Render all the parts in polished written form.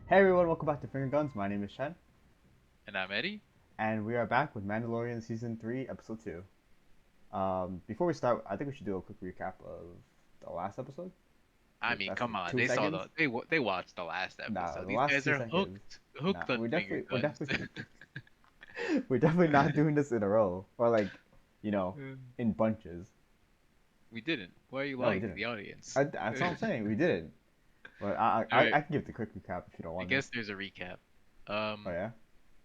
Hey everyone, welcome back to Finger Guns. My name is Shen, And I'm Eddie. and we are back with Mandalorian Season 3, Episode 2. Before we start, I think we should do a quick recap of the last episode. I mean, That's come like on. two They saw seconds. they watched the last Nah, episode. the These last guys two are seconds. hooked Nah, on finger we're guns. definitely, we're definitely not doing this in a row, or like, you know, Mm. in bunches. We didn't. Why are you No, we lying to didn't. the audience? That's what I'm saying. We didn't. But All right. I can give the quick recap if you don't I want me. guess there's a recap. Oh yeah.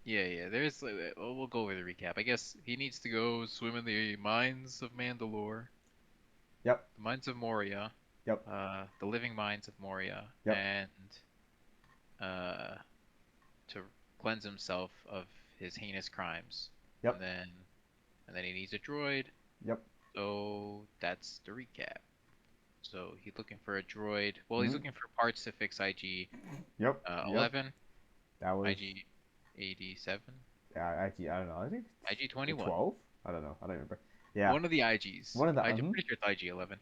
Yeah. There's. We'll go over the recap. I guess he needs to go swim in the mines of Mandalore, Yep. the mines of Moria, Yep. the living mines of Moria, Yep. and uh, to cleanse himself of his heinous crimes, and Yep. then he needs a droid. Yep. So that's the recap. So he's looking for a droid. Well, he's Hmm. looking for parts to fix IG Yep. Yep. 11, That was. IG 87, Yeah, actually, I don't know. I think IG the 21. 12? I don't know. I don't remember. Yeah. One of the IGs. One of the. I'm pretty sure it's IG 11.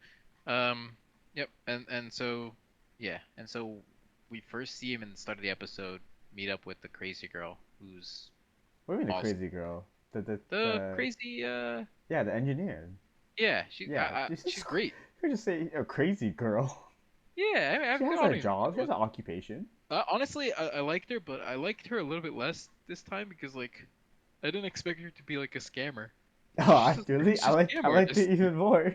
Yep. And so yeah. And so we first see him in the start of the episode meet up with the crazy girl who's What do you mean the awesome. crazy girl? The crazy Yeah, the engineer. yeah. Yeah. She's great. You just say a crazy girl. Yeah. She has I a don't even job. She know. has an occupation. Honestly, I liked her, but I liked her a little bit less this time because like I didn't expect her to be like a scammer. Oh, actually, She's a I scam liked it artist. even more.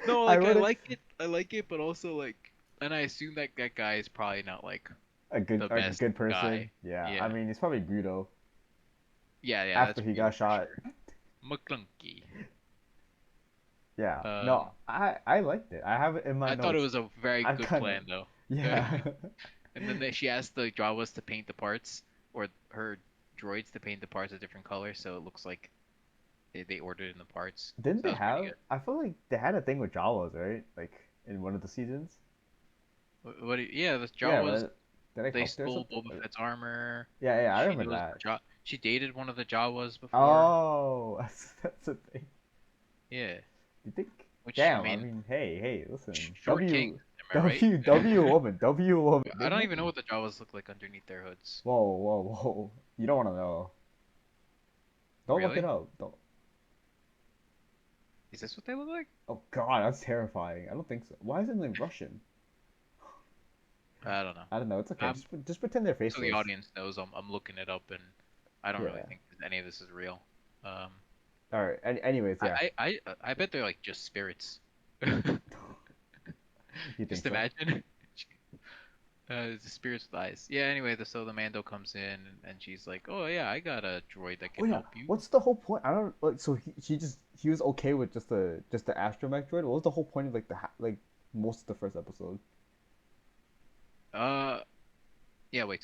No, I like would have I like it, but also like, and I assume that that guy is probably not like the a best good person. guy. Yeah. I Yeah, mean, it's probably Guido yeah, after that's he got Greedo for shot. sure. McClunky. Yeah. No, Um, I liked it. I have it in my I thought it notes. was a very I good kind of. plan though. Yeah. And then she asked the Jawas to paint the parts, or her droids to paint the parts a different color, so it looks like they ordered in the parts. Didn't So that they was pretty have? good. I feel like they had a thing with Jawas, right? Like in one of the seasons. Yeah, the Yeah, Jawas. but they like They helped her or stole something. Boba Fett's armor. Yeah, I She remember knows that. She dated one of the Jawas before. Oh, that's a thing. Yeah, You think? which I Damn, I mean, mean, hey, listen. short kings. Am I right? W woman, W woman. I Good don't even know name. what the Jawas look like underneath their hoods. Whoa. You don't want to know. Don't look it Really? up. Don't. Is this what they look like? Oh God, that's terrifying. I don't think so. Why is it in Russian? I don't know. I don't know. It's okay. Um, Just pretend they're so the faceless. audience knows I'm looking it up, and I don't really Yeah. think any of this is real. Um, All right. Anyways, yeah. I bet they're like just spirits. You think Just so? imagine. The spirits with eyes. Yeah. Anyway, so the Mando comes in, and she's like, "Oh yeah, I got a droid that Oh can yeah. help you." What's the whole point? I don't like. So he was okay with just the astromech droid. What was the whole point of like like most of the first episode? Uh, yeah. Wait.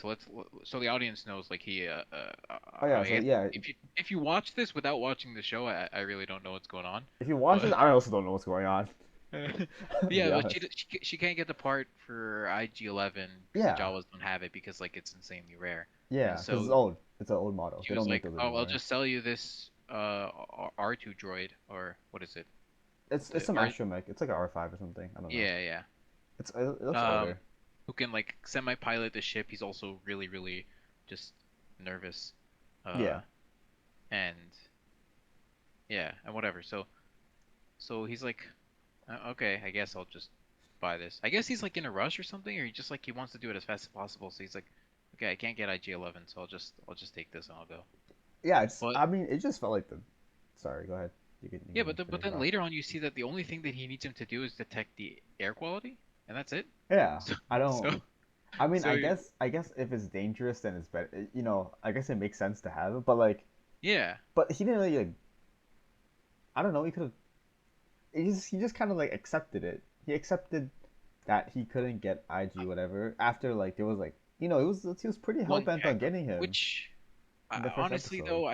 So the audience knows like Oh yeah. I So guess yeah, if you watch this without watching the show, I really don't know what's going on. if you watch But this, I also don't know what's going on. To be yeah, but honest. she can't get the part for IG-11 because the Yeah. Jawas don't have it because like it's insanely rare. And Yeah. Because it's so old. It's an old model. she They was don't make like, those "Oh, I'll anymore. just sell you this R2 droid or what is it? It's The some R astromech. It's like an R5 or something. I don't know. yeah. It looks Um older. who can like semi-pilot the ship. He's also really just nervous. Yeah. Uh and yeah, and whatever. So he's like, okay, I guess I'll just buy this." I guess he's like in a rush or something, or he just like he wants to do it as fast as possible. So he's like, okay, I can't get IG-11, so I'll just take this and I'll go. Yeah. It's. But I mean, it just felt like the. Sorry. Go ahead. You yeah, can but finish it then off. later on you see that the only thing that he needs him to do is detect the air quality, and that's it. Yeah. So I don't. so I mean, so I guess if it's dangerous, then it's better. You know, I guess it makes sense to have it. But like, yeah, but he didn't really like. I don't know. He could have. He just kind of like accepted it. He accepted that he couldn't get IG whatever after like there was like he was pretty hell well, bent yeah, on getting him which in the first honestly episode. though,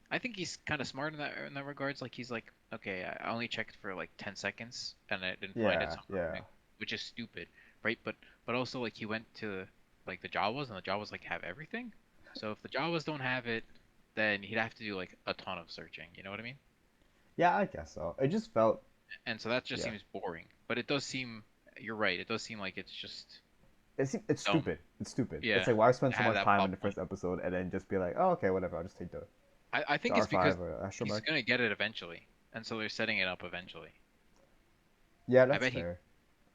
I think he's kind of smart in that regards. Like he's like, okay, I only checked for like 10 seconds and I didn't find it, Yeah, so I'm yeah, returning, which is stupid, right? But also like he went to like the Jawas and the Jawas like have everything. So if the Jawas don't have it, then he'd have to do like a ton of searching. You know what I mean? yeah. I guess so. It just felt And so that just yeah, seems boring. But it does seem, you're right. It does seem like it's just It's Dumb. stupid. It's stupid. It's Yeah, like why spend so have much that time in plot the first point. episode and then just be like, oh okay, whatever. I'll just take I the think it's because R5 or he's astromech. gonna get it eventually, and so they're setting it up eventually. Yeah, I that's bet he, fair.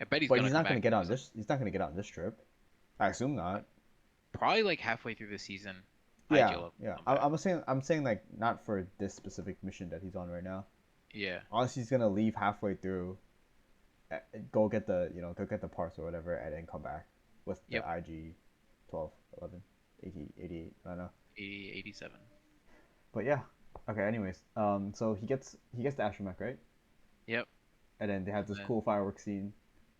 I bet he's But gonna come back and do something. he's not gonna get on this trip. I assume not. Probably like halfway through the season, IG Yeah, will yeah. come back. I'm saying like not for this specific mission that he's on right now. Yeah, Unless he's gonna leave halfway through, go get go get the parts or whatever, and then come back with the yep, IG 12, 11, 80, 88. I don't know. 80, 87. But yeah. Okay. Anyways, so he gets the astromech, right? Yep, And then they have and this then cool fireworks scene.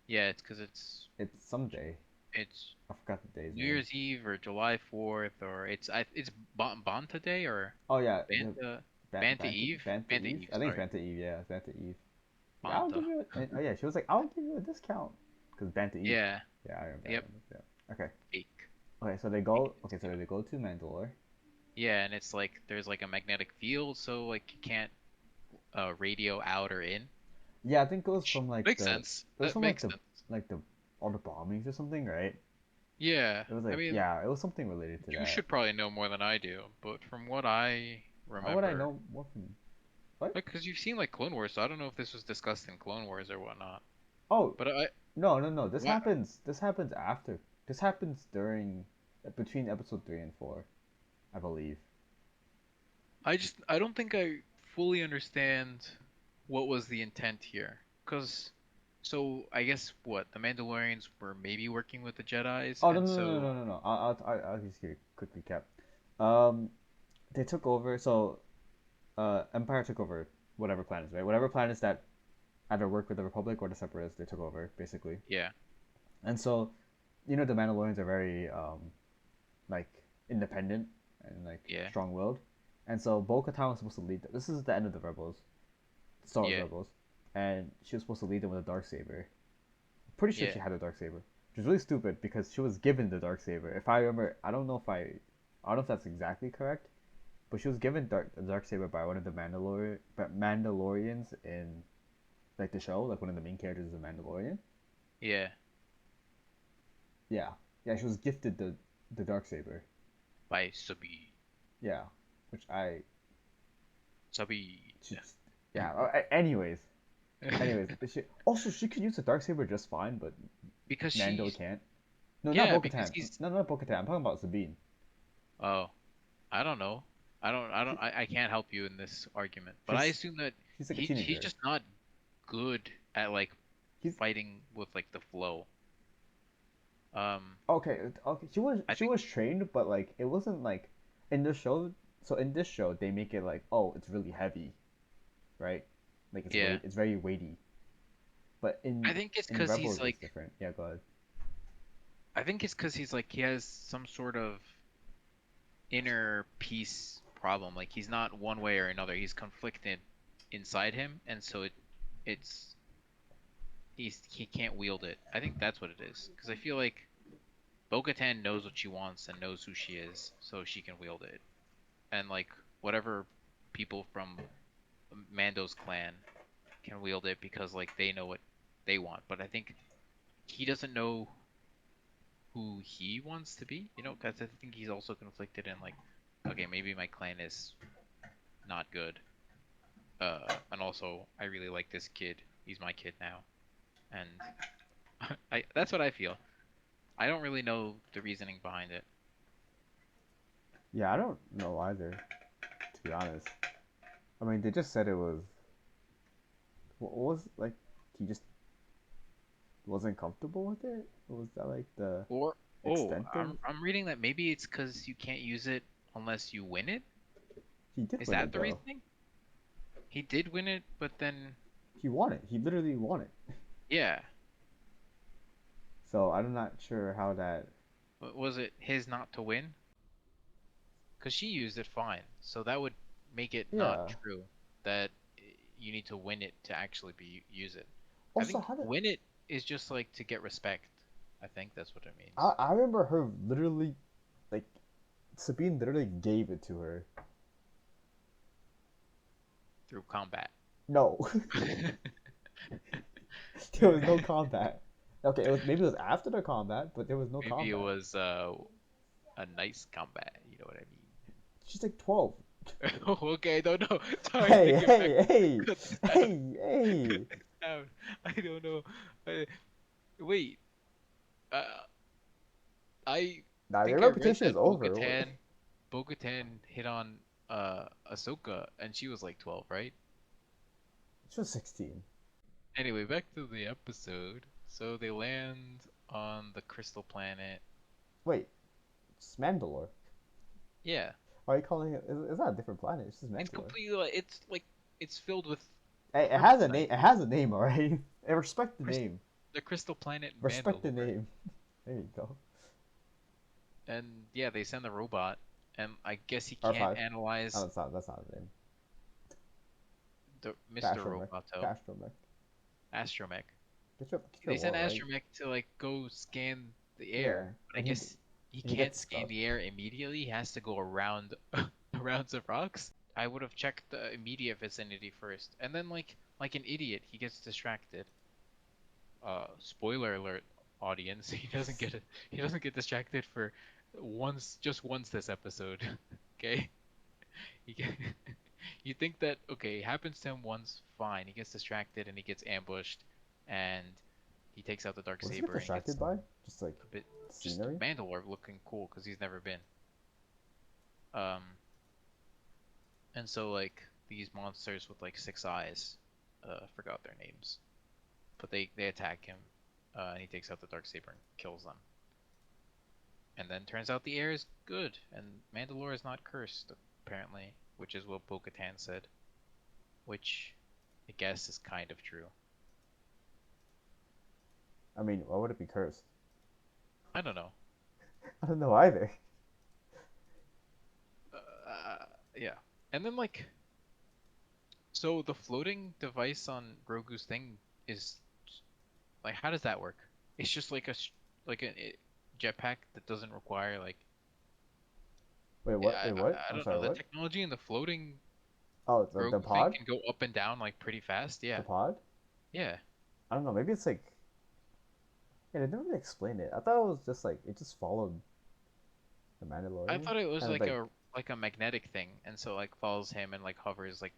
yeah, it's because it's It's someday. it's I forgot the day's New name. Year's Eve or July 4th or it's Banta Day or Oh yeah, the Banta Banta Eve Banta Banta Eve. Eve. I think it's Sorry, Banta Eve. Yeah, it's Banta Eve. Yeah, I'll give Banta. you. Oh yeah, she was like, I'll give you a discount because Banta Eve. Yeah, Yeah, I remember. I yep, remember. Yeah. Okay. fake. Okay, so they Fake go. Okay, so discount. they go to Mandalore. Yeah, and it's like there's like a magnetic field, so like you can't radio out or in. Yeah, I think Which makes sense. it was That from makes sense. like the all the bombings or something, right? Yeah, It was I like mean, yeah, it was something related to you that. should probably know more than I do, but from what I How would I remember, know what from what? like, because you've seen like Clone Wars, so I don't know if this was discussed in Clone Wars or whatnot. Oh But I, no no no! what This happens after. This happens during between episode 3 and 4, I believe. I don't think I fully understand what was the intent here. Cause so I guess what the Mandalorians were maybe working with the Jedi's, Oh no and no no so no no no! I'll just give you a quick recap. Um, they took over. So Empire took over whatever planets, right? Whatever planets that either work with the Republic or the Separatists, they took over basically. yeah, And so, the Mandalorians are very like independent and like yeah, strong-willed. And so Bo-Katan was supposed to lead. This is the end of the Rebels, Star Wars yeah, Rebels, and she was supposed to lead them with a dark saber. Pretty sure yeah, she had a dark saber, which is really stupid because she was given the dark saber. If I remember, I don't know if that's exactly correct, but she was given the dark saber by one of the Mandalorians in like the show, like one of the main characters is a Mandalorian. yeah. Yeah, yeah, she was gifted the dark saber. By Sabine. Yeah, which I Sabine. just yeah. Anyways, but she could use the dark saber just fine, but Because Mando she's can't. No, not yeah, because Bo-Katan. he's No, not Bo-Katan. I'm talking about Sabine. oh, I don't know. I can't help you in this argument. But I She's assume that she's like a he's teenager. just not good at like He's fighting with like the flow. okay. Okay, I she think was trained, but like it wasn't like in the show. So in this show, they make it like, oh, it's really heavy, right? Like yeah. it's very weighty. But I think it's in because he's Rebels, it's like different. Yeah, go ahead. I think it's because he's like he has some sort of inner peace problem. Like he's not one way or another. He's conflicted inside him, and so it's he can't wield it. I think that's what it is. Because I feel like Bo-Katan knows what she wants and knows who she is, so she can wield it. And like whatever people from Mando's clan can wield it because like they know what they want. But I think he doesn't know who he wants to be, because I think he's also conflicted in like, okay, maybe my clan is not good. And also I really like this kid. He's my kid now. And I that's what I feel. I don't really know the reasoning behind it. Yeah, I don't know either, to be honest. I mean, they just said it was. What was like? He just wasn't comfortable with it. Or was that like the Or oh, extent of? I'm reading that maybe it's because you can't use it unless you win it. He did Is win that it the though. reasoning? He did win it, but then He won it. He literally won it. yeah, So I'm not sure how that. but was it his not to win? Because she used it fine, so that would make it not Yeah. true that you need to win it to actually use it. I Also, think how did win it is just like to get respect. I think that's what it means I remember her literally like Sabine literally gave it to her. through combat. No, there was no combat. Okay, maybe it was after the combat, but there was no Maybe it combat. was a nice combat. You know what I She's like 12. mean? Okay, I don't know. Sorry, Hey, take it back. hey, hey, Cut this down. hey, Cut hey. this down. I don't know. I, wait. Uh, I Nah, their think I read reputation is that over. Bo-Katan hit on Ahsoka and she was like 12, right? She was 16. Anyway, back to the episode. So they land on the crystal planet. Wait, it's Mandalore. Yeah, Why are you calling it? It's not a different planet. It's just it's Mandalore. completely like it's filled with It has a kryptonite. name. It has a name, alright. And respect the Crys- name. the crystal planet Respect the Mandalore. name. There you go. And yeah, they send the robot, and I guess he can't R5. No, analyze that's not the name. the The Mr. astromech. The Roboto, astromech. Astromech. Get your They send war right. Astromech to like go scan the Yeah, air, but I and guess he he can't gets scan stuck. the air immediately. He has to go around around some rocks. I would have checked the immediate vicinity first, and then like an idiot, he gets distracted. Spoiler alert, audience. He doesn't get distracted for just once this episode. Okay? He get, you think that okay, it happens to him once, fine. He gets distracted and he gets ambushed, and he takes out the dark What does he get saber and distracted gets by? Just like a bit just scenery? Mandalore looking cool because he's never been. Um, and so like these monsters with like six eyes, forgot their names, but they attack him, and he takes out the dark saber and kills them. And then turns out the air is good, and Mandalore is not cursed apparently, which is what Bo-Katan said, which I guess is kind of true. I mean, why would it be cursed? I don't know. I don't know either. Yeah. And then like so the floating device on Grogu's thing is like how does that work? It's just like like a jetpack that doesn't require like Wait, what? Wait, what? I I'm don't know sorry, the what? technology in the floating Oh, the Grogu thing pod? can go up and down like pretty fast. The Yeah. pod? Yeah. I don't know. Maybe it's like. Yeah, they never really explained it. I thought it was just like it just followed the I Mandalorian, thought it was kind of like. like a magnetic thing and so like follows him and like hovers like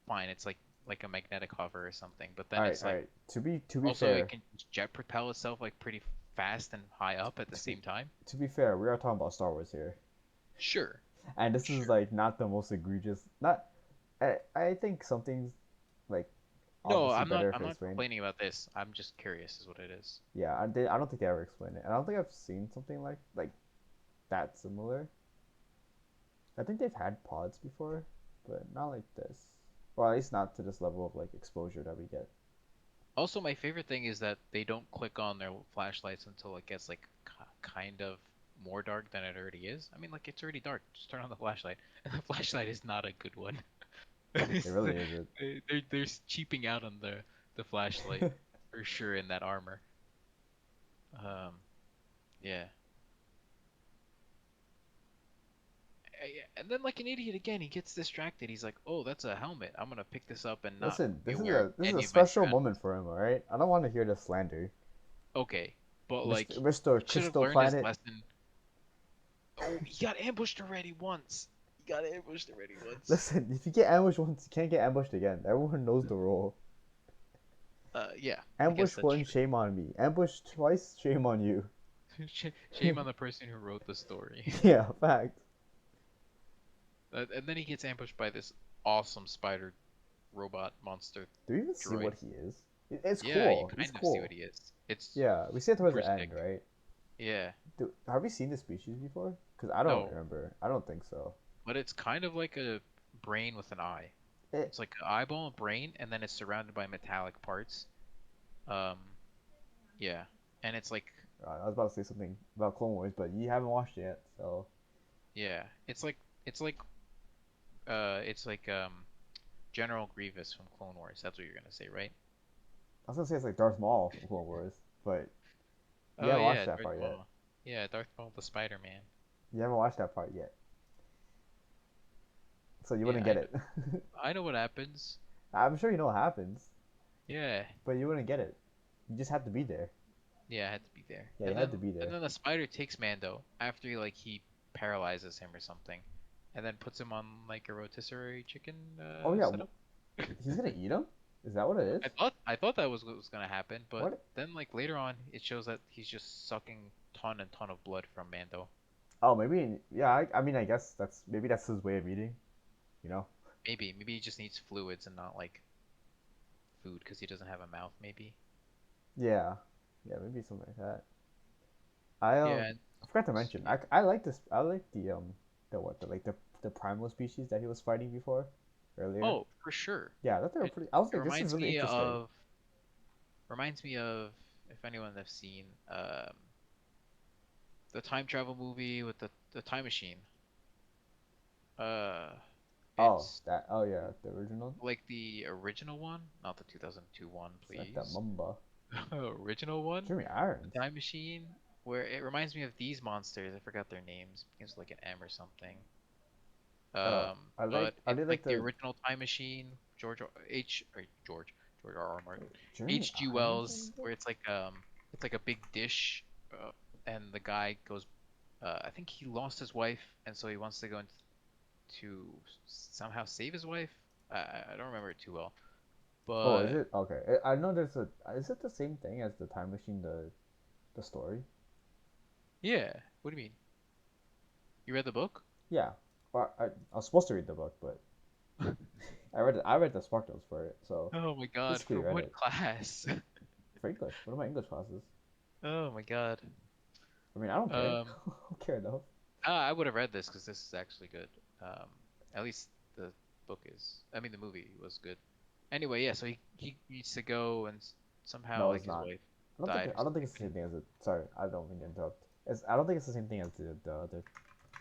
fine. It's like a magnetic hover or something. But All then right, it's all like right. To be also it fair, can jet propel itself like pretty fast and high up at the to be same time. to be fair, we are talking about Star Wars here, Sure. and this is Sure. like not the most egregious. Not. I think something's like No, obviously better if I'm it's not explained. complaining about this. I'm just curious is what it is. Yeah, I don't think they ever explained it. And I don't think I've seen something like that similar. I think they've had pods before, but not like this. Or at least not to this level of like exposure that we get. Also, my favorite thing is that they don't click on their flashlights until it gets like kind of more dark than it already is. I mean, like it's already dark. Just turn on the flashlight, and the flashlight is not a good one. It really isn't. They're cheaping out on the flashlight for sure in that armor. Um, yeah. And then like an idiot again, he gets distracted. He's like, "Oh, that's a helmet. I'm gonna pick this up and not Listen, be this is wearing a any of my special surroundings." moment for him. All right, I don't want to hear the slander, Okay, but like Mr. he should have Crystal learned his Planet. lesson. Oh, he got ambushed already once. He got ambushed already once. Listen, if you get ambushed once, you can't get ambushed again. Everyone knows the rule. Yeah, I guess Ambush that's once, true. shame on me. Ambush twice, shame on you. Shame on the person who wrote the story. Yeah, fact. And then he gets ambushed by this awesome spider robot monster Do we even see droid. what he is? It's Yeah, you cool. It's kind of see what cool. he is. It's Yeah, we see it towards super the end, sick. right? Yeah. Have we seen this species before? Because I don't No, remember. I don't think so. but it's kind of like a brain with an eye. It, It's like an eyeball and brain, and then it's surrounded by metallic parts. Um, yeah, and it's like I was about to say something about Clone Wars, but you haven't watched it yet, so yeah, it's like it's like General Grievous from Clone Wars. That's what you're gonna say, right? I was gonna say it's like Darth Maul from Clone Wars, but you Oh haven't watched yeah, that Darth part yet. Maul. Yeah, Darth Maul the Spider-Man. You haven't watched that part yet, so you Yeah, wouldn't get it. I know what happens. I'm sure you know what happens, Yeah, but you wouldn't get it. You just have to be there. Yeah, I had to be there. Yeah, you had to be And there. then the spider takes Mando after he paralyzes him or something, and then puts him on like a rotisserie chicken Oh yeah, setup. he's gonna eat him. Is that what it is? I thought that was what was gonna happen, but What? then like later on it shows that he's just sucking ton and ton of blood from Mando. Oh, maybe. Yeah, I mean, I guess that's his way of eating. You know? Maybe he just needs fluids and not like food because he doesn't have a mouth. Maybe. Yeah, yeah, maybe something like that. Yeah. I forgot to mention. Yeah. I like this. I like the what the primal species that he was fighting before, earlier. Oh, for sure. Yeah, I thought they were It pretty. I was it like, this is really interesting. reminds me of if anyone has seen the time travel movie with the time machine. Uh, Oh, it's that. Oh yeah, the original. like the original one, not the 2002 one, It's like that please. Mamba. Original one, Jeremy the Irons. time machine, where it reminds me of these monsters. I forgot their names. Begins with like an M or something. But I it's did like like the the original time machine, George R. R. Martin, Jeremy H. G. Irons. I Wells, think. where it's like a big dish, and the guy goes. I think he lost his wife, and so he wants to go into to somehow save his wife. I don't remember it too well, Oh, is but it okay? I know there's a. Is it the same thing as the Time Machine? The story? yeah. What do you mean? You read the book? Yeah. Well, I was supposed to read the book, but I read the Spark Notes for it, so Oh my God, basically for read what it class? for English. One of my English classes. Oh my God. I mean, I don't care. Um, I don't care enough. I would have read this because this is actually good. Um, at least the book is. I mean, the movie was good. Anyway, yeah. So he needs to go and somehow No, like it's his not. wife died or I don't think something. it's the same thing as it. Sorry, I don't mean to interrupt. I don't think it's the same thing as the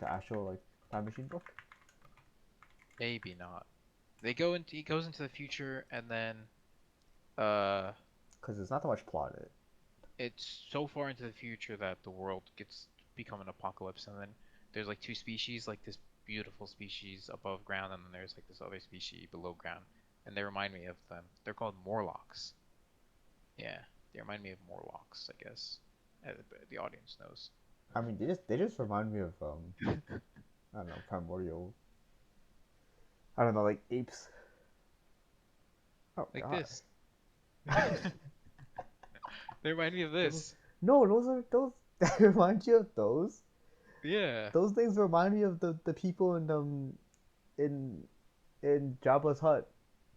actual like Time Machine book. Maybe not. He goes into the future and then uh Because there's not that much plot in it. it's so far into the future that the world gets become an apocalypse, and then there's like two species, like this beautiful species above ground, and then there's like this other species below ground, and they remind me of them. They're called Morlocks. Yeah, they remind me of Morlocks, I guess. The audience knows. I mean, they just remind me of I don't know, primordial. I don't know, like apes. Oh Like God. this. They remind me of Those, this. no, those are those. That remind you of those. Yeah. Those things remind me of the people in in Jabba's hut,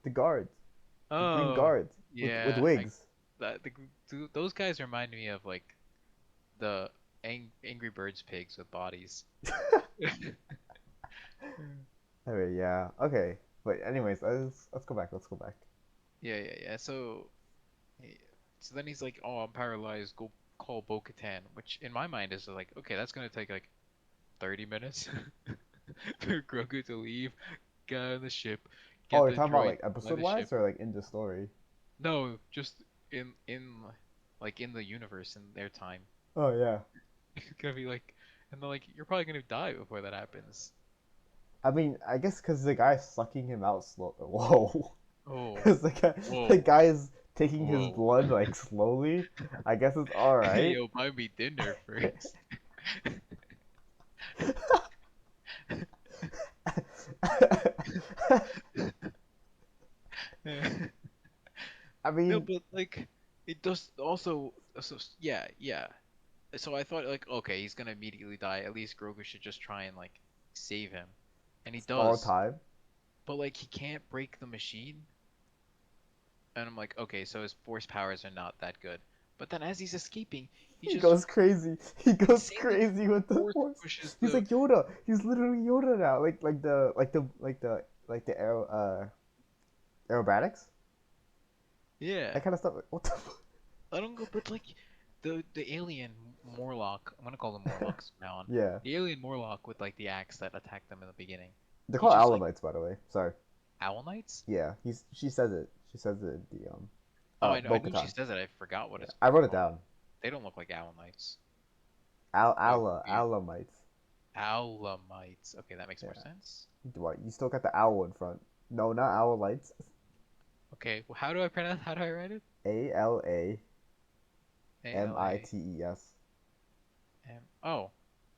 the guards, the green Oh, guards with yeah. wigs. Those guys remind me of like the Angry Birds pigs with bodies. Anyway, yeah, okay. But anyways, let's go back. Let's go back. Yeah. He- so then he's like, "Oh, I'm paralyzed. Go call Bo-Katan," which in my mind is like, okay, that's gonna take like 30 minutes for Grogu to leave, get on the ship, Oh, get you're the talking about droid like to fly episode the ship. wise or like in the story? No, just in like in the universe in their time. Oh yeah. It's gonna be like, and they're like, you're probably gonna die before that happens. I mean, I guess because the guy's sucking him out slow. Whoa. Oh, Because the whoa, guy is taking his whoa. blood like slowly. I guess it's all Hey, right. yo, buy me dinner first. I No, mean, but like it does also so yeah. So I thought like okay, he's gonna immediately die. At least Grogu should just try and like save him. And he all does. time. But like he can't break the machine. And I'm like, okay, so his force powers are not that good. But then as he's escaping, he He just goes crazy. He goes insanely crazy with the force force. pushes He's the like Yoda. He's literally Yoda now. Like the aerobatics. yeah. That kind of stuff. Like, what the? I don't go, but like the alien Morlock, I'm gonna call them Morlocks from now on. Yeah, The alien Morlock with like the axe that attacked them in the beginning. they're He called just like Alamites, by the way. Sorry. Owl Knights? Yeah, he's she says it. She says it in the Oh, I know. I knew she Bo-Katan. says it. I forgot what Yeah, it's I wrote it called. down. They don't look like Owl Knights. That would be Alamites. Owlamites. Okay, that makes more Yeah. sense. What? You still got the owl in front. No, not Owlites. Okay, well, how do I pronounce? How do I write it? A L A A L A Mites. M. Oh,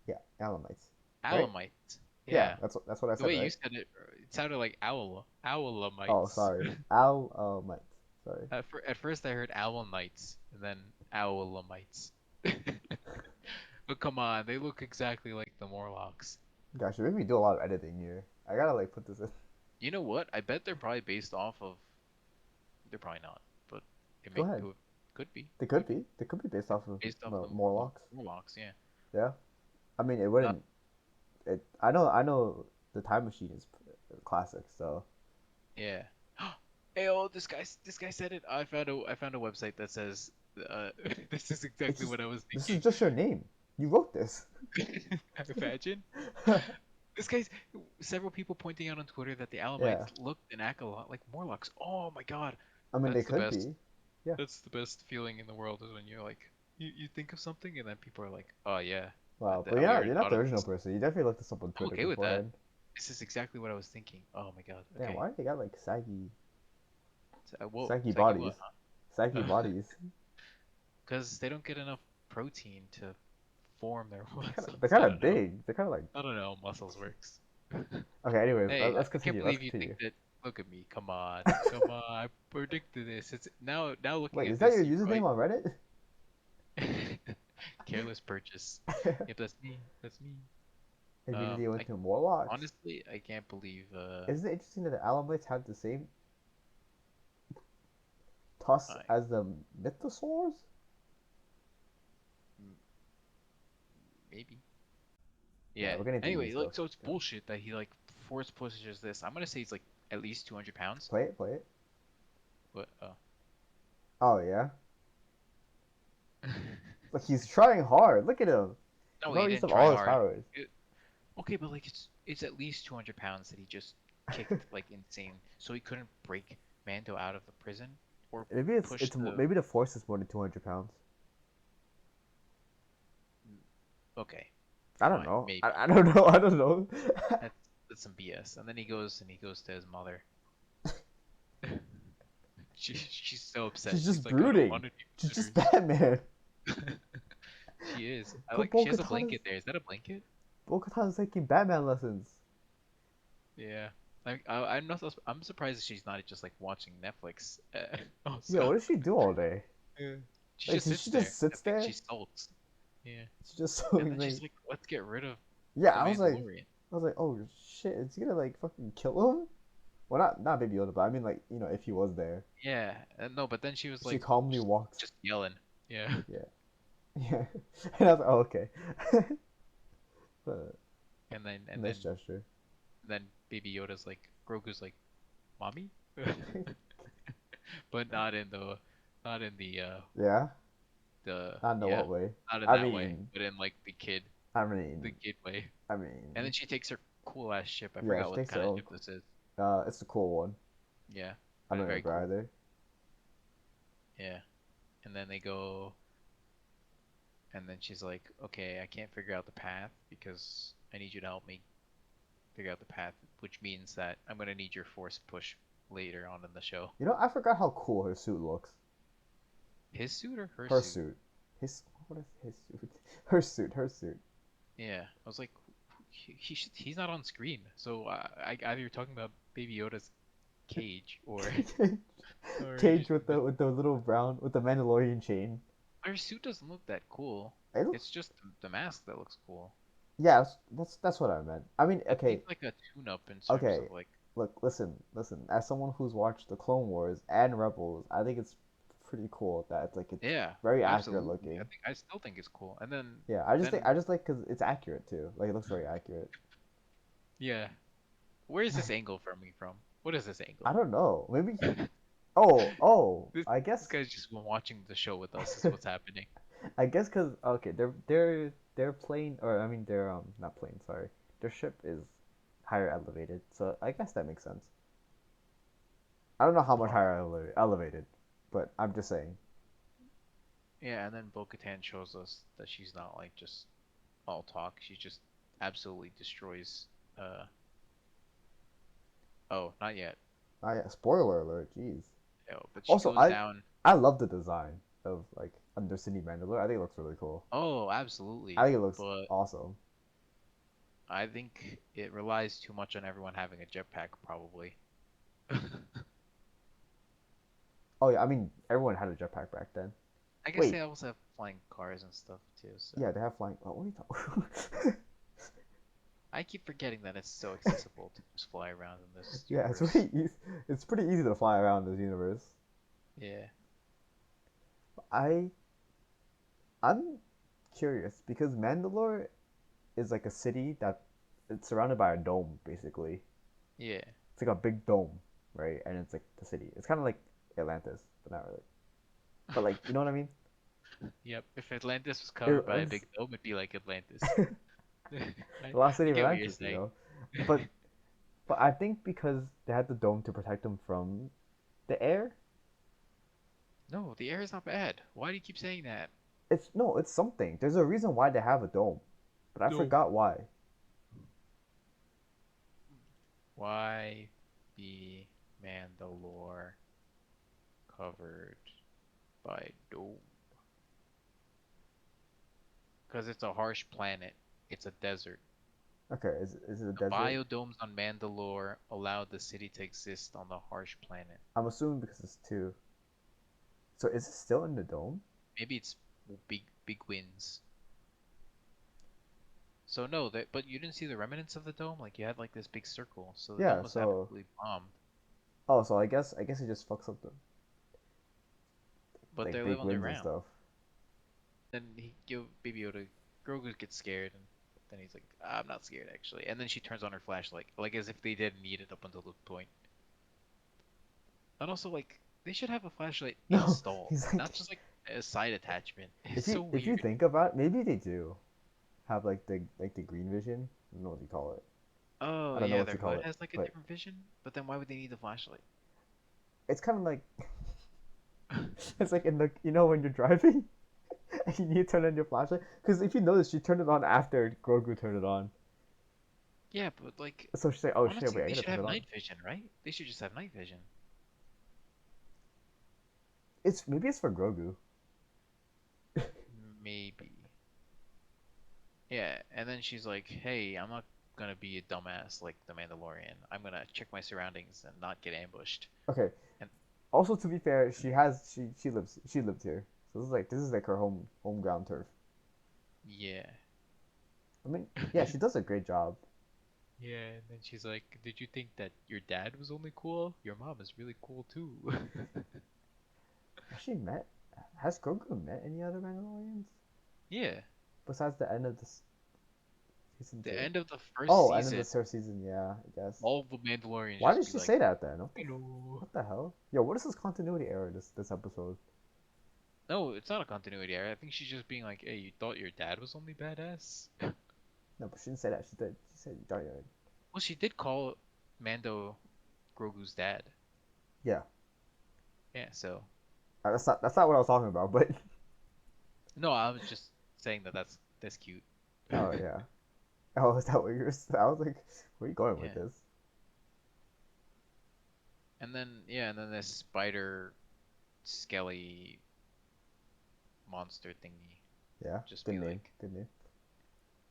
Yeah, Alamites. Right? Alamites. Yeah, Yeah. that's what I The said, way you right? said it sounded like owl. Oh, Owlamites. sorry. Alamites. Sorry. At first I heard Owlnites and then Owlamites. But come on, they look exactly like the Morlocks. Gosh, you make me do a lot of editing here. I gotta like put this in. You know what? I bet they're probably based off of. They're probably not, but Go ahead. could be, They could could be be. They could be based off of based off the the Morlocks. Morlocks. Yeah. Yeah. I mean, it Not. wouldn't. It. I know. The Time Machine is classic. So Yeah. Hey, oh, this guy said it. I found a website that says uh, this is it's exactly just. what I was This is thinking. just your name. You wrote this. Imagine this guy's several people pointing out on Twitter that the Alamites Yeah. looked and act a lot like Morlocks. Oh my God, I mean, they that's the could best. be. Yeah. That's the best feeling in the world is when you're like you think of something and then people are like, oh yeah, Wow. But we already you're not thought the of original this. person. You definitely looked this up on I'm Twitter okay with that. beforehand. This is exactly what I was thinking. Oh my God. Damn. Okay. Why do they got like Whoa, saggy saggy bodies? what? Saggy bodies. Because they don't get enough protein to form their They're muscles. kind I of don't know. big. They're kind of like. I don't know how muscles works. Okay. Anyways, Hey, let's I can't continue. Let's believe you think continue. that. Look at me. Come on. Come on. I predicted this. It's now looking Wait, at is that this, your you username probably on Reddit? careless purchase. Yep, that's me. That's me. Immediately went I to Morlocks. honestly I can't believe Isn't it interesting that the Alamites have the same tusks I as the mythosaurs? m- maybe. Yeah, Yeah. we're getting into easy Anyway, like stuff. so it's Yeah. bullshit that he like force pushes this. I'm gonna say he's like at least 200 pounds. Play it, play it. But Oh yeah, look, he's trying hard. Look at him. no, He's he already used didn't up try all his hard. powers. Okay, but like it's at least 200 pounds that he just kicked like insane, so he couldn't break Mando out of the prison or Maybe it's push it's the. maybe the force is more than 200 pounds. Okay, I don't fine, know. maybe I don't know. I don't know. that's some BS. And then he goes to his mother. She's so upset. She's She's just like, I don't brooding. want to do She's just visitors. Batman. She is. I But like. She has a Bo-Katan blanket there. Is that a blanket? Bo-Katan's taking Batman lessons. Yeah. I'm surprised that she's not just like watching Netflix. Yeah, Also. what does she do all day? Yeah. She Like just she sits there. just I sits think there. she sulks. Yeah. She's just And so then like she's like, let's get rid of yeah. the Mandalorian. I was like, oh shit, is he gonna like fucking kill him? Well, not Baby Yoda, but I mean like if he was there. Yeah. No, but then she was She like, calmly walks. just yelling. Yeah. Yeah, yeah. And I was like, oh okay. But And nice gesture. then Baby Yoda's like, Grogu's like, mommy, but not in Yeah, the I don't know yeah, what way. not in I that way, mean, but in like I mean, the kid way. I And mean, then she takes her cool ass ship. I yeah. forgot She what takes her kind of own. ship this is. It's the cool one. Yeah, I but don't very remember cool. either. Yeah, and then they go, and then she's like, okay, I can't figure out the path because I need you to help me figure out the path, which means that I'm gonna need your force push later on in the show. You know, I forgot how cool her suit looks. His suit or her Her suit? suit. His what is his suit? Her suit. Her suit. Yeah, I was like, he's not on screen, so either you're talking about Baby Yoda's cage or you're Cage just, with the little brown with the Mandalorian chain. her suit doesn't look that cool. It looks It's just the mask that looks cool. yeah. That's what I meant. I mean, It okay, needs like a tune-up in terms okay. of like, Look, listen. As someone who's watched the Clone Wars and Rebels, I think it's pretty cool that it's yeah, very accurate absolutely. looking. I still think it's cool. And Yeah, then I just like because it's accurate too. Like it looks very accurate. yeah, where is this angle from? What is this I angle? don't know. Maybe he. Oh. This I this guess. guy's just been watching the show with us. Is what's happening. I guess because okay, their plane or I mean their not plane, sorry, their ship is higher elevated, so I guess that makes sense. I don't know how much Prob- higher elevated, but I'm just saying. Yeah, and then Bo-Katan shows us that she's not like just all talk. She just absolutely destroys. Uh oh, not yet. Ah, yeah, spoiler alert, jeez. Oh, but she Also, goes down. I love the design of like Undercity Mandalore. I think it looks really cool. Oh, I absolutely. think it looks But awesome. I think it relies too much on everyone having a jetpack, probably. Oh yeah, I mean everyone had a jetpack back then. I guess Wait, they also have flying cars and stuff too, so yeah, they have flying. Oh, what are you talking? I keep forgetting that it's so accessible to just fly around in this Yeah, it's universe. pretty easy. It's pretty easy to fly around this universe. Yeah. I I'm curious because Mandalore is like a city that it's surrounded by a dome basically. Yeah. It's like a big dome, right? And it's like the city. It's kind of like Atlantis, but not really. But like, you know what I mean? Yep. If Atlantis was It covered by a was big dome, it'd be like Atlantis. I, the last city I of get what you're Atlantis, saying. But I think because they had the dome to protect them from the air, No, the air is not bad. Why do you keep saying that? it's no, it's something. There's a reason why they have a dome, but I No. forgot why. Why be Mandalore covered by dome? Because it's a harsh planet. It's a desert. Okay, is it a The desert? biodomes on Mandalore allowed the city to exist on the harsh planet. I'm assuming because it's two. So is it still in the dome? Maybe it's big winds. So no, that but you didn't see the remnants of the dome. Like you had like this big circle, so the dome Yeah. was So absolutely bombed. oh, so I guess it just fucks up the But like they live big winds and underground. stuff. Then Baby Yoda, Grogu gets scared, and then he's like, "I'm not scared actually." And then she turns on her flashlight, like as if they didn't need it up until this point. And also like they should have a flashlight No, installed, he's like not just like a side attachment. It's if you so if you weird. think about it, maybe they do have like the green vision. I don't know what you call it. Oh I don't know yeah, what their you call hood it, has like a but different vision, but then why would they need the flashlight? it's kind of like it's like in the when you're driving and you need to turn on your flashlight because if you notice, she turned it on after Grogu turned it on. Yeah, but like So she's like, oh shit, honestly, wait, I they gotta should turn have it on. night vision, right? They should just have night vision. It's maybe it's for Grogu. Maybe. Yeah, and then she's like, "Hey, I'm not gonna be a dumbass like the Mandalorian. I'm gonna check my surroundings and not get ambushed." Okay. And Also, to be fair, she lived here, so this is like her home ground turf. yeah. I mean, yeah, she does a great job. Yeah, and then she's like, "Did you think that your dad was only cool? Your mom is really cool too." Has she met? Has Grogu met any other Mandalorians Yeah, besides the end of this season the two? end of the first Oh, end of season, this first season. Yeah, I guess. all the Mandalorians Why just did be she like, say that then? "Hello." What the hell? Yo, what is this continuity error? This episode? No, it's not a continuity error. I think she's just being like, "Hey, you thought your dad was only badass?" No, but she didn't say that. She did. She said Jar Jar. Well, she did call Mando Grogu's dad. Yeah, Yeah, so that's not what I was talking about. But no, I was just saying that that's cute. oh yeah. Oh, is that what you're? I was like, where are you going with Yeah. this? And then this spider skelly monster thingy Yeah, just good be name. like, Good name.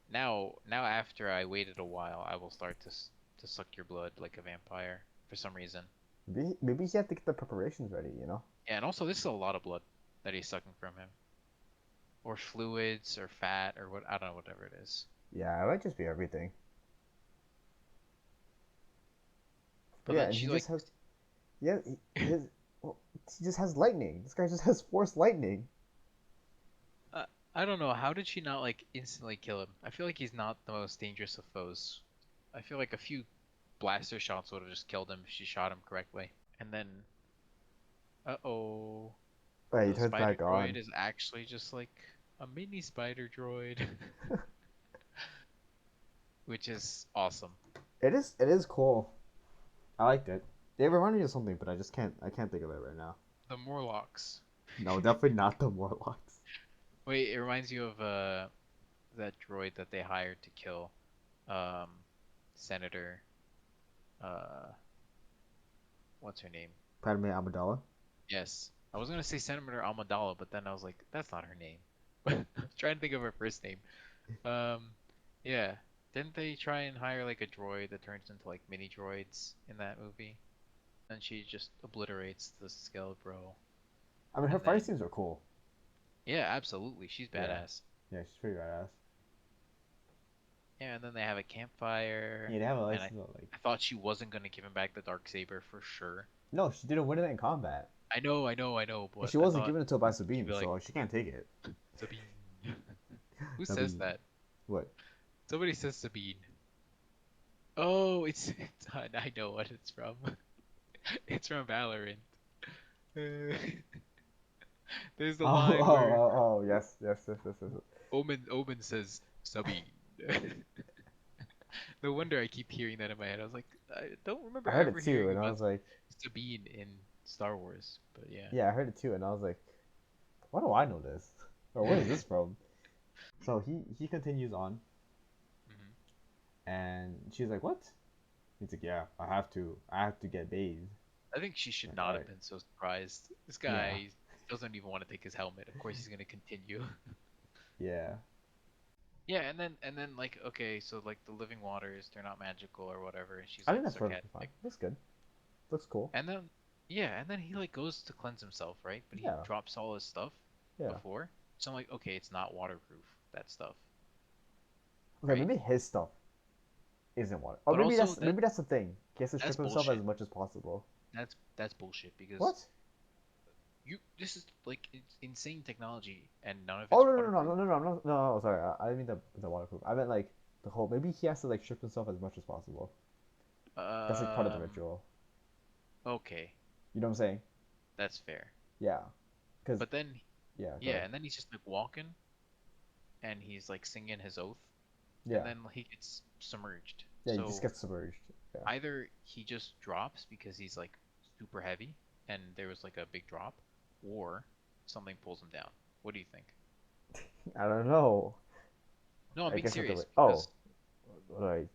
now after I waited a while, I will start to suck your blood like a vampire for some reason. Maybe he had to get the preparations ready. Yeah, and also this is a lot of blood that he's sucking from him, or fluids, or fat, or what I don't know, whatever it is. Yeah, it might just be everything. But But yeah, then and he she just like, has yeah his well, he just has lightning. This guy just has force lightning. uh, I don't know, how did she not like instantly kill him? I feel like he's not the most dangerous of foes. I feel like a few blaster shots would have just killed him if she shot him correctly. And then, uh-oh, Right, he the turns spider back droid on. is actually just like a mini spider droid, which is awesome. It is cool. I liked it. They reminded me of something, but I can't think of it right now. The Morlocks. No, definitely not the Morlocks. Wait, it reminds you of that droid that they hired to kill um Senator uh what's her name? Padme Amidala. Yes, I was gonna say Senator Amidala, but then I was like, that's not her name. I was trying to think of her first name. Um, yeah. Didn't they try and hire like a droid that turns into like mini droids in that movie? And she just obliterates the Scarecrow. I mean, her And fight then, scenes are cool. yeah, absolutely, she's Yeah, badass. yeah, she's pretty badass. Yeah, and then they have a campfire, Yeah, they have a and nice little like. I thought she wasn't gonna give him back the dark saber for sure. No, she didn't win it in combat, I know, and but she I wasn't thought given it to her by she'd Sabine, be like, so she can't take it. Sabine. Who says Sabine, that? what? Somebody says Sabine. Oh, I know what it's from. It's from Valorant. Uh, There's the Oh, line oh, where oh, oh, yes, yes, yes, yes, yes. Omen says Sabine. No wonder I keep hearing that in my head. I was like, I don't I remember heard it ever too, hearing and I about was like, Sabine in Star Wars, but yeah. yeah, I heard it too, and I was like, why do I know this? Or where is this from? So he continues on, Hmm. and she's like, what? He's like, yeah, I have to get bathed. I think she I'm should like, not all have right, been so surprised. This yeah, guy doesn't even want to take his helmet. Of course he's gonna continue. yeah. Yeah, and then like okay, so like the living waters, they're not magical or whatever, and she's I like think that's perfectly fine. sarcastic. Looks good. Looks cool. And then yeah, and then he like goes to cleanse himself, right? But he Yeah, drops all his stuff yeah. before. So I'm like, okay, it's not waterproof, that stuff, Okay, right? maybe his stuff isn't water. Or But also that maybe that's the thing. He has to that's strip himself as bullshit. much as possible. That's bullshit because What? this is like it's insane technology and none of Oh it's no no no waterproof. no no no no no! No, sorry, I didn't mean the waterproof. I meant like the whole. Maybe he has to like strip himself as much as possible. That's like part of the Um, ritual. okay, You know what I'm saying? that's fair. Yeah. Cause But then yeah, go yeah, ahead. and then he's just like walking and he's like singing his oath and Yeah, then he gets submerged. yeah. He just So gets submerged. Yeah. either he just drops because he's like super heavy and there was like a big drop, or something pulls him down. What do you think? I don't know. No, I'm I being guess I have to serious wait. Oh,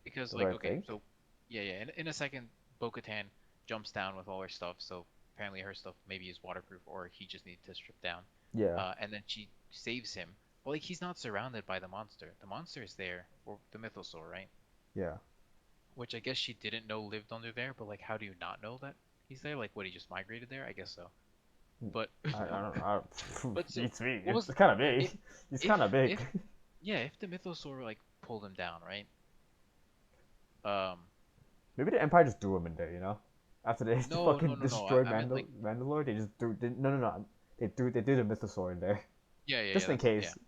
because what do like I okay, think? so yeah, yeah. In a second, Bo-Katan jumps down with all her stuff. So apparently her stuff maybe is waterproof, or he just needs to strip down. Yeah, And then she saves him. But like he's not surrounded by the monster. The monster is there, or the mythosaur, right? yeah. Which I guess she didn't know lived under there. But like, how do you not know that he's there? Like, what he just migrated there? I guess so. But I don't. I, but so beats me. what It's was kind of big. if He's kind of big. if yeah, if the mythosaur like pulled him down, right? Um, Maybe the Empire just threw him in there. You know, after they no, no, fucking no, no. destroyed I meant like Mandalore, they just threw. No, no, no. They threw the Mythosaur in there yeah, yeah, yeah. just in That's yeah. case.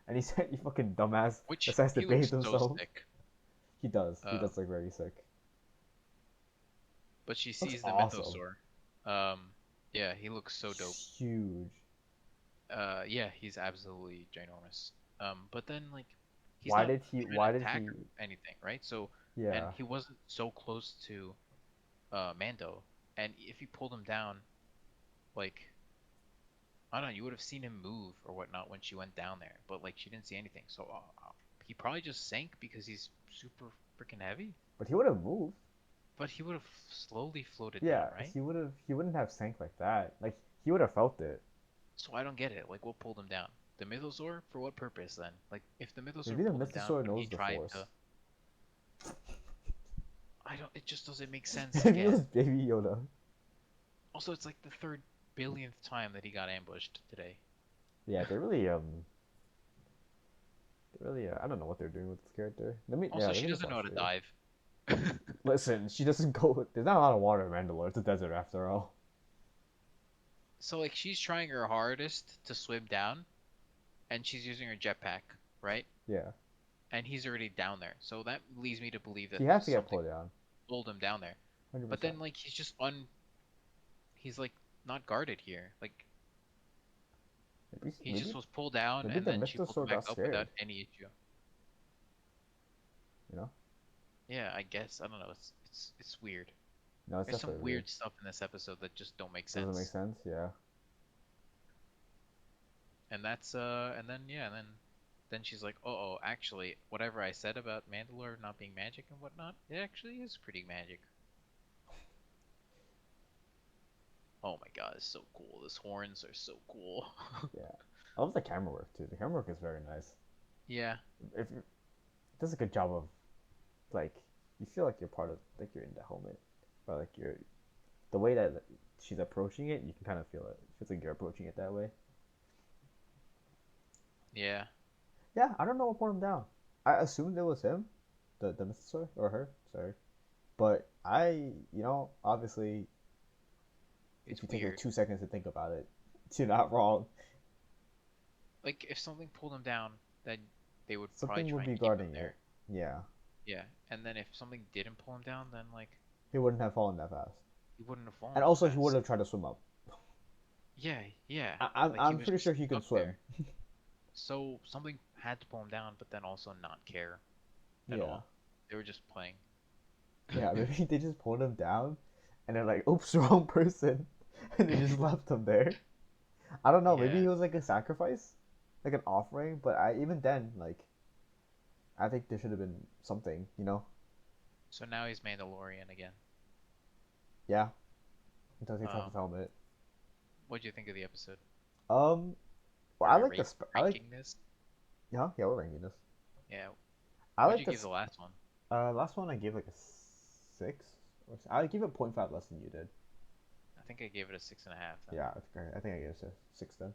And he said, "You fucking dumbass Which decides to he bathe looks so himself." sick. He does. He Um, does look very sick. but she Looks sees the awesome. mythosaur. Um, yeah, he looks so dope. Huge. Yeah, he's absolutely ginormous. But then like he's Why not did he? trying to Why did attack he? or anything, right? So and Yeah. he wasn't so close to Mando, and if he pulled him down, like I don't know, you would have seen him move or whatnot when she went down there, but like she didn't see anything. So he probably just sank because he's super freaking heavy. But he would have moved. But he would have slowly floated down, Yeah. right? He would have. He wouldn't have sank like that. Like he would have felt it. So I don't get it. Like, what pulled him down? The Mythosaur? For what purpose then? Like, if the Mythosaur Maybe the pulled him down, Mythosaur wouldn't he knows the try Force. to? I don't. It just doesn't make sense Maybe it was again. Baby Yoda. Also, it's like the third billionth time that he got ambushed today. Yeah, they really I don't know what they're doing with this character. Also, Let she me just doesn't know watch how to the. dive. Listen, she doesn't go. There's not a lot of water in Mandalore. It's a desert after all. So like, she's trying her hardest to swim down, and she's using her jetpack, right? Yeah, And he's already down there. So that leads me to believe that he has to get something pulled down. pulled him down there. one Hundred But percent. then like he's like not guarded here. Like he just Maybe was pulled down maybe and the then she pulled him Mythosaur back got up without scared. any issue. You know? Yeah, I guess. I don't know. It's weird. No, it's There's some definitely weird. weird stuff in this episode that just don't make Doesn't make sense. sense. Yeah. And that's and then yeah, and then she's like, "Oh, actually, whatever I said about Mandalore not being magic and whatnot, it actually is pretty magic." Oh my god, it's so cool. His horns are so cool. Yeah, I love the camera work too. The camera work is very nice. Yeah, If it does a good job of like you feel like you're part of like you're in the helmet, or like you're the way that she's approaching it, you can kind of feel it. It feels like you're approaching it that way. yeah. Yeah, I don't know what put him down. I assumed it was him, the Mr. or her, sorry. But obviously, if It's you take like weird. 2 seconds to think about it, you're not wrong. Like if something pulled him down, then they would probably Something try would and be keep him guarding it. there. Yeah, Yeah, and then if something didn't pull him down, then like he wouldn't have fallen that fast. he wouldn't have fallen And that also, he would fast. have tried to swim up. Yeah, yeah. Like he I'm was pretty just sure he can stuck swim. there. So something had to pull him down, but then also not care at Yeah, all. They were just playing. yeah. Maybe they just pulled him down, and they're like, "Oops, wrong person," and they just left him there. I don't know. Maybe Yeah. he was like a sacrifice, like an offering. But I even then, like, I think there should have been something. So now he's Mandalorian again. Yeah, until he takes off Um, his helmet. what do you think of the episode? Um, well, Are I we like I like. ranking this? Yeah, yeah, we're ranking this. Yeah. I What'd like you give this. the last one? Last one I gave like a six. I give it 0.5 less than you did. I think I gave it a 6.5 then. Yeah, I think I gave it a six then.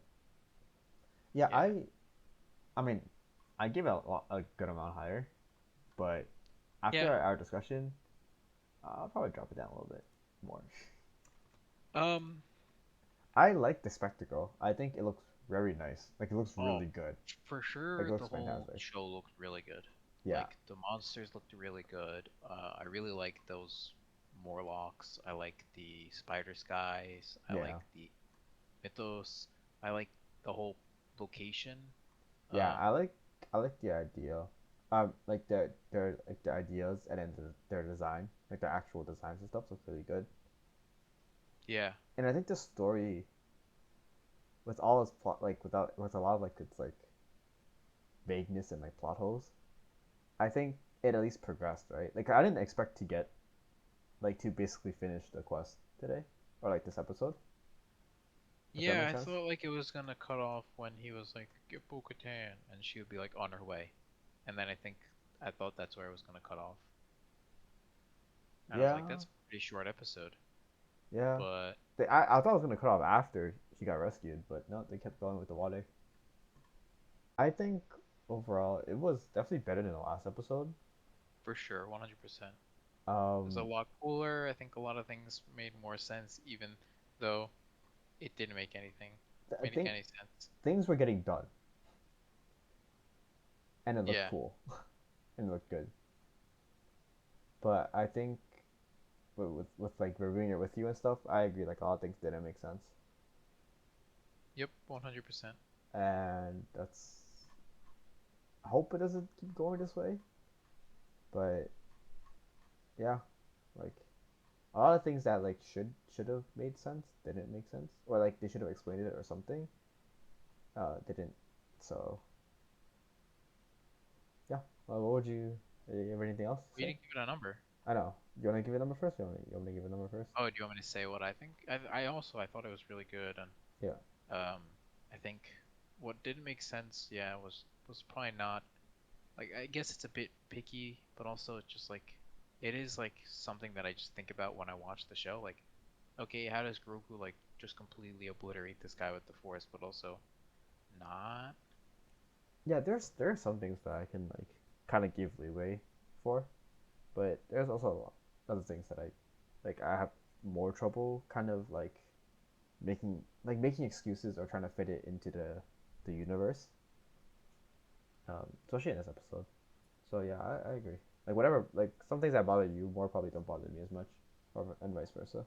Yeah, Yeah. I mean, I give it a good amount higher, but after Yeah. our discussion, I'll probably drop it down a little bit more. Um. I like the spectacle. I think it looks very nice. Like it looks Oh, really good. for Like it sure, the looks whole fantastic. show looked really good. Yeah, Like the monsters looked really good. I really like those Morlocks. I like the spider skies. I like yeah, the mythos. I like the whole location. yeah. Um, I like the idea. Like their like the ideas and then their design, like the actual designs and stuff looks really good. yeah, And I think the story with all its plot, like with a lot of like its like vagueness and like plot holes, I think it at least progressed, right? Like I didn't expect to get like to basically finish the quest today or like this episode. If that yeah. makes I sense. thought like it was gonna cut off when he was like, "Get Bo-Katan," and she would be like on her way. And then I thought that's where it was gonna cut off. And I was Yeah, like, that's a pretty short episode. yeah. But I thought it was gonna cut off after she got rescued, but no, they kept going with the water. I think overall it was definitely better than the last episode. for sure, 100%. It was a Um, lot cooler. I think a lot of things made more sense, even though it didn't I make think any sense. things were getting done, and it looked Yeah, cool, and it looked good. But I think with like reviewing it with you and stuff, I agree. Like a lot of things didn't make sense, yep, 100%. and that's. I hope it doesn't keep going this way. But yeah, like a lot of things that like should have made sense didn't make sense, or like they should have explained it or something. Didn't. So yeah. Well, what would you have anything else We to say? didn't give it a number. I know. You want to give it a number first? You want me to give it a number first? Oh, do you want me to say what I think? I thought it was really good, and Yeah. I think what didn't make sense, yeah, was probably not like I guess it's a bit picky, but also it's just like it is like something that I just think about when I watch the show. Like, okay, how does Grogu like just completely obliterate this guy with the Force, but also not? Yeah. There are some things that I can like kind of give leeway for, but there's also a lot other things that I have more trouble kind of like making excuses or trying to fit it into the universe, especially in this episode. So yeah, I agree. Like whatever, like some things that bother you more probably don't bother me as much, or and vice versa.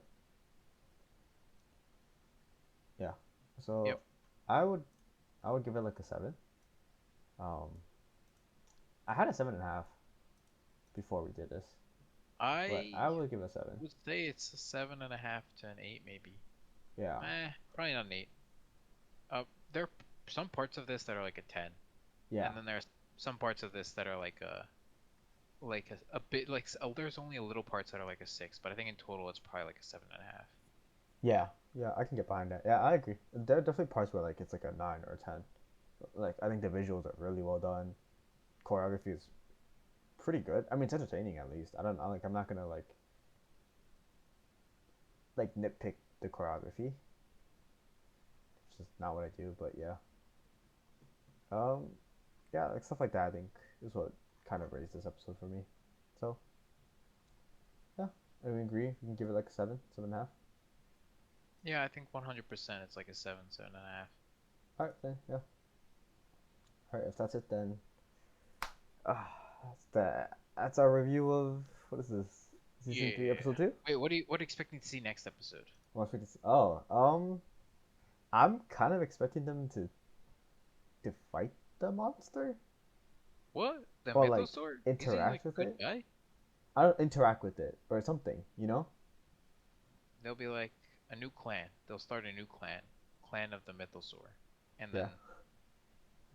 Yeah. Yep. So I would I would give it like a seven. Um, I had a 7.5 before we did this, but I I would give it a seven. would say it's a 7.5 to an 8, maybe. Yeah. Probably not an 8. There are some parts of this that are like a 10, Yeah. and then there's some parts of this that are like a bit like there's only a little parts that are like a 6, but I think in total it's probably like a 7.5. Yeah, yeah, I can get behind that. Yeah, I agree. There are definitely parts where like it's like a 9 or 10. Like I think the visuals are really well done. Choreography is pretty good. I mean, it's entertaining at least. I don't know. Like I'm not gonna like nitpick the choreography. It's just not what I do. But yeah, um, yeah, like stuff like that. I think is what kind of raised this episode for me. So yeah, I mean, agree. We can give it like a 7, 7.5. Yeah, I think 100% it's like a 7, 7.5. All right, then yeah. All right, if that's it, then uh, that's our review of what is this? Season 3, Yeah. episode 2. Wait, what are you expecting to see next episode? Oh, I'm kind of expecting them to fight the monster What? The or like Mythosaur? Isn't he like interact a with good it. guy? I don't interact with it or something, you know? They'll be like a new clan. They'll start a new clan, clan of the Mythosaur, and then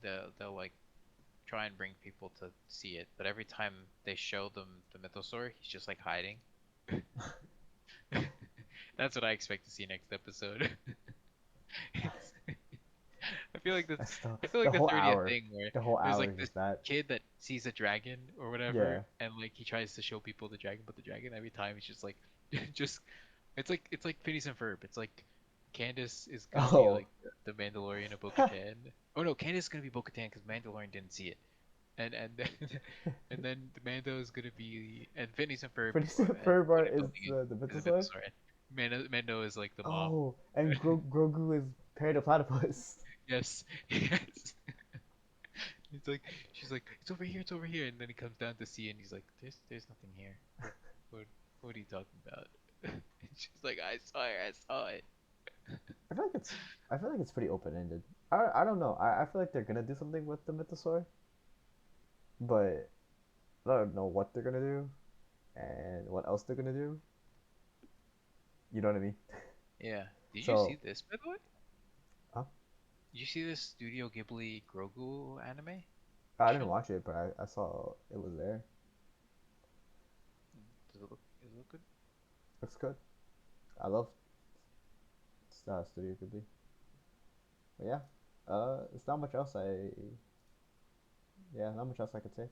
Yeah. they'll like try and bring people to see it. But every time they show them the Mythosaur, he's just like hiding. That's what I expect to see next episode. It's, I feel like that's That's the I feel the like whole that's already a hour. thing where The whole there's hour like is this just that. kid that sees a dragon or whatever, Yeah. and like he tries to show people the dragon, but the dragon every time he's just like, just it's like Phineas and Ferb. It's like Candace is gonna be Oh. like the Mandalorian of Bo-Katan. Oh no, Candace is gonna be Bo-Katan because Mandalorian didn't see it, and then and then the Mando is gonna be and Phineas and Ferb Pretty and Fur Bar what I'm is building it the is a Mythosaur. Mythosaur. Mando is like the mom. Oh, and Grogu is Perry the Platypus. Yes, yes. It's like she's like, it's over here, and then he comes down to see, and he's like, there's nothing here. What, what are you talking about? And she's like, I saw it. I feel like it's I feel like it's pretty open ended. I don't know. I feel like they're gonna do something with the Mythosaur, but I don't know what they're gonna do and what else they're gonna do. You know what I mean? Yeah. Did you see So, this, by the way? huh? Did you see this Studio Ghibli Grogu anime I didn't show? watch it, but I saw it was there. Does it look good? Looks good. I love Studio Ghibli. But yeah, it's not much else not much else I could say.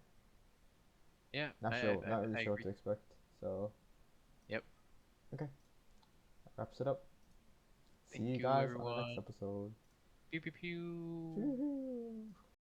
Yeah, Not really I sure what agree. to expect. So Yep. okay, that wraps it up. See Thank you you, guys on the next everyone. episode. Pew pew pew. Choo-hoo.